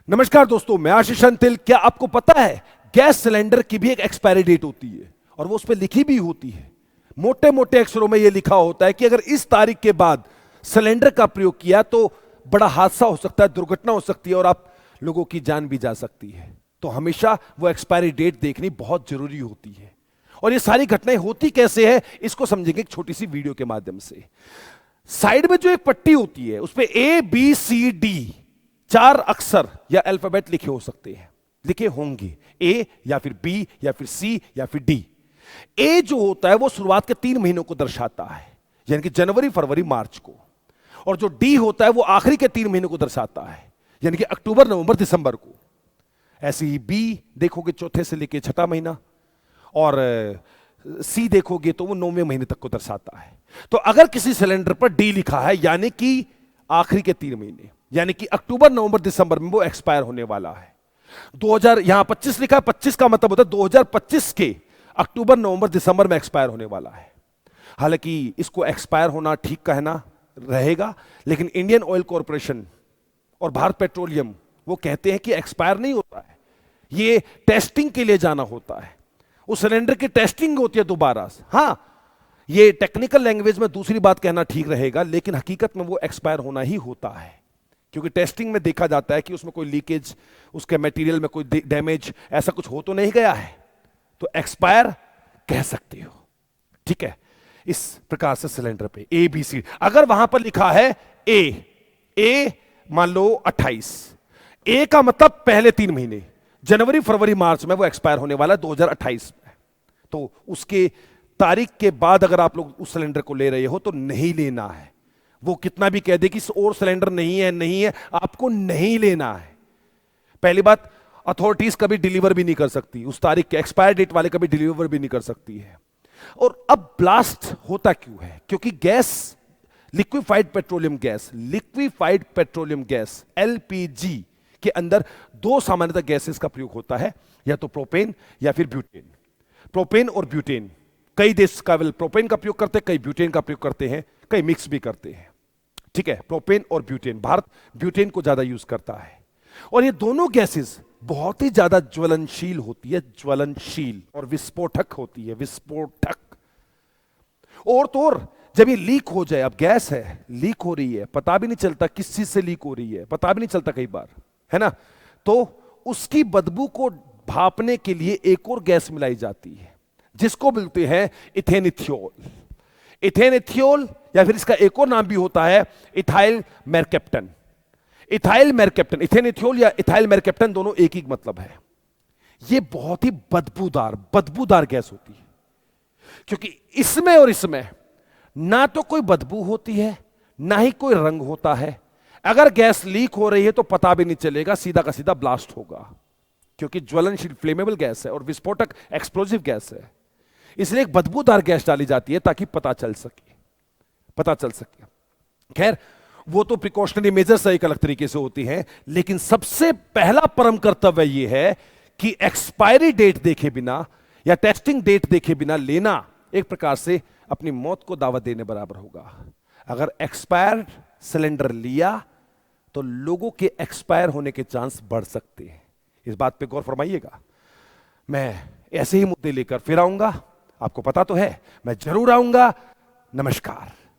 नमस्कार दोस्तों, मैं आशीष अंतिल। क्या आपको पता है गैस सिलेंडर की भी एक एक्सपायरी डेट होती है और वो उस पर लिखी भी होती है। मोटे मोटे अक्षरों में यह लिखा होता है कि अगर इस तारीख के बाद सिलेंडर का प्रयोग किया तो बड़ा हादसा हो सकता है, दुर्घटना हो सकती है और आप लोगों की जान भी जा सकती है। तो हमेशा वो एक्सपायरी डेट देखनी बहुत जरूरी होती है। और ये सारी घटनाएं होती कैसे है इसको समझेंगे एक छोटी सी वीडियो के माध्यम से। साइड में जो एक पट्टी होती है उस पर ABCD 4 अक्षर या अल्फाबेट लिखे हो सकते हैं, लिखे होंगे। A या फिर B या फिर C या फिर D। A जो होता है वो शुरुआत के 3 महीनों को दर्शाता है, यानी कि जनवरी, फरवरी, मार्च को। और जो D होता है वो आखिरी के 3 महीनों को दर्शाता है, यानी कि अक्टूबर, नवंबर, दिसंबर को। ऐसे ही B देखोगे चौथे से लेके छठा महीना, और C देखोगे तो वो 9वें महीने तक को दर्शाता है। तो अगर किसी सिलेंडर पर D लिखा है यानी कि आखिरी के 3 महीने, यानी कि अक्टूबर, नवंबर, दिसंबर में वो एक्सपायर होने वाला है। 2000 यहां 25 लिखा है, 25 का मतलब होता है 2025 के अक्टूबर, नवंबर, दिसंबर में एक्सपायर होने वाला है। हालांकि इसको एक्सपायर होना ठीक कहना रहेगा, लेकिन इंडियन ऑयल कॉर्पोरेशन और भारत पेट्रोलियम वो कहते हैं कि एक्सपायर नहीं होता है, ये टेस्टिंग के लिए जाना होता है। उस सिलेंडर की टेस्टिंग होती है दोबारा। हां, ये टेक्निकल लैंग्वेज में दूसरी बात कहना ठीक रहेगा, लेकिन हकीकत में वो एक्सपायर होना ही होता है, क्योंकि टेस्टिंग में देखा जाता है कि उसमें कोई लीकेज, उसके मटेरियल में कोई डैमेज ऐसा कुछ हो तो नहीं गया है, तो एक्सपायर कह सकते हो। ठीक है, इस प्रकार से सिलेंडर पे ABC, अगर वहां पर लिखा है A मान लो 28, A का मतलब पहले 3 महीने, जनवरी, फरवरी, मार्च में वो एक्सपायर होने वाला है 2028 में। तो उसके तारीख के बाद अगर आप लोग उस सिलेंडर को ले रहे हो तो नहीं लेना है। वो कितना भी कह दे कि और सिलेंडर नहीं है, आपको नहीं लेना है। पहली बात, अथॉरिटीज कभी डिलीवर भी नहीं कर सकती, उस तारीख के एक्सपायर डेट वाले कभी डिलीवर भी नहीं कर सकती है। और अब ब्लास्ट होता क्यों है? क्योंकि gas, liquefied petroleum gas LPG के अंदर 2 सामान्यतः गैसेस का प्रयोग होता है, या तो प्रोपेन या फिर ब्यूटेन। प्रोपेन और ब्यूटेन, कई देश केवल प्रोपेन का प्रयोग करते हैं, कई ब्यूटेन का प्रयोग करते हैं, कई मिक्स भी करते हैं। ठीक है, प्रोपेन और ब्यूटेन। भारत ब्यूटेन को ज्यादा यूज करता है। और ये दोनों गैसेस बहुत ही ज्यादा ज्वलनशील होती है, ज्वलनशील और विस्फोटक होती है, विस्फोटक। और तो और जब ये लीक हो जाए, अब गैस है, लीक हो रही है, पता भी नहीं चलता किस चीज से लीक हो रही है, पता भी नहीं चलता कई बार, है ना। तो उसकी बदबू को भापने के लिए एक और गैस मिलाई जाती है जिसको बोलते हैं इथेनॉल। इथेनॉल या फिर इसका एक और नाम भी होता है इथाइल मेरकैप्टन। इथेनॉल या इथाइल मेरकैप्टन दोनों एक ही मतलब है। यह बहुत ही बदबूदार गैस होती है, क्योंकि इसमें और इसमें ना तो कोई बदबू होती है ना ही कोई रंग होता है। अगर गैस लीक हो रही है तो पता भी नहीं चलेगा, सीधा का सीधा ब्लास्ट होगा, क्योंकि ज्वलनशील फ्लेमेबल गैस है और विस्फोटक एक्सप्लोजिव गैस है। इसलिए एक बदबूदार गैस डाली जाती है ताकि पता चल सके। खैर, वो तो प्रिकॉशनरी मेजर्स एक अलग तरीके से होती हैं, लेकिन सबसे पहला परम कर्तव्य यह है कि एक्सपायरी डेट देखे बिना या टेस्टिंग डेट देखे बिना लेना एक प्रकार से अपनी मौत को दावत देने बराबर होगा। अगर एक्सपायर्ड सिलेंडर लिया तो लोगों के एक्सपायर होने के चांस बढ़ सकते हैं। इस बात पे गौर फरमाइएगा। मैं ऐसे ही मुद्दे लेकर फिर आऊंगा, आपको पता तो है मैं जरूर आऊंगा। नमस्कार।